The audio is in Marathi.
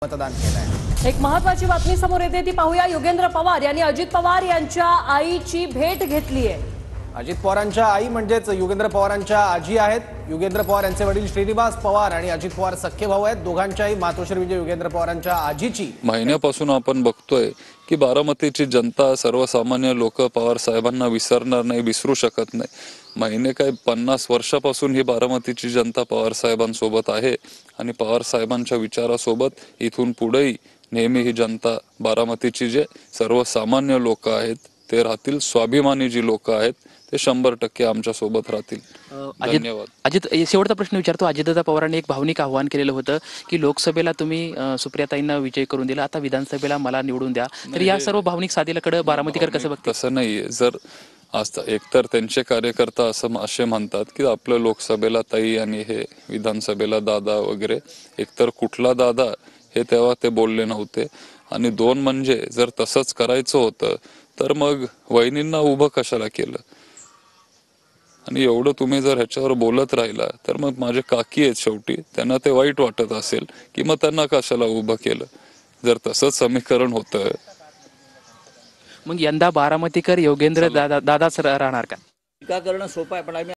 मतदान केलंय। एक महत्त्वाची बातमी समोर येते ती पाहूया। योगेंद्र पवार यांनी अजित पवार यांच्या आईची भेट घेतली आहे। अजित पवारांच्या आई म्हणजेच योगेंद्र पवारांच्या आजी आहेत। योगेंद्र पवार यांचे वडील श्रीनिवास पवार आणि अजित पवार सख्खे भाऊ आहेत। दोघांच्याही मातोश्री विजय योगेंद्र पवारांच्या आजीची महिन्यापासून आपण बघतोय की बारामतीची जनता, सर्वसामान्य लोक पवार साहेबांना विसरणार नाही, विसरू शकत नाही। महिने काय 50 वर्षापासून ही बारामतीची जनता पवार साहेबांसोबत आहे आणि पवार साहेबांच्या विचारासोबत इथून पुढेही नेहमी ही जनता बारामतीची जे सर्वसामान्य लोक आहेत ते राहतील, स्वाभिमानी जी लोक आहेत ते 100% आमच्या सोबत राहतील। धन्यवाद। अजित, शेवटचा प्रश्न विचारतो। अजितदादा पवारांनी एक भावनिक आव्हान केलेलं होतं की लोकसभेला तुम्ही सुप्रियाताईंना विजय करून दिला, आता विधानसभेला मला निवडून द्या, तर या सर्व भावनिक साधीलाकडे बारामतीकर कसं बघतात? तसं नाहीये। जर आज एकतर त्यांचे कार्यकर्ता असे म्हणतात की आपलं लोकसभेला ताई आणि हे विधानसभेला दादा वगैरे, एकतर कुठला दादा हे तेव्हा ते बोलले नव्हते, आणि दोन म्हणजे जर तसंच करायचं होतं तर मग वहिनींना उभं कशाला केलं? आणि एवढं तुम्ही जर ह्याच्यावर बोलत राहिला तर मग माझे काकी आहेत, शेवटी त्यांना ते वाईट वाटत असेल की मग त्यांना कशाला उभं केलं, जर तसंच समीकरण होतं। मग यंदा बारामतीकर योगेंद्र दादाच राहणार का? टीका करणं सोपं आहे, पण आम्ही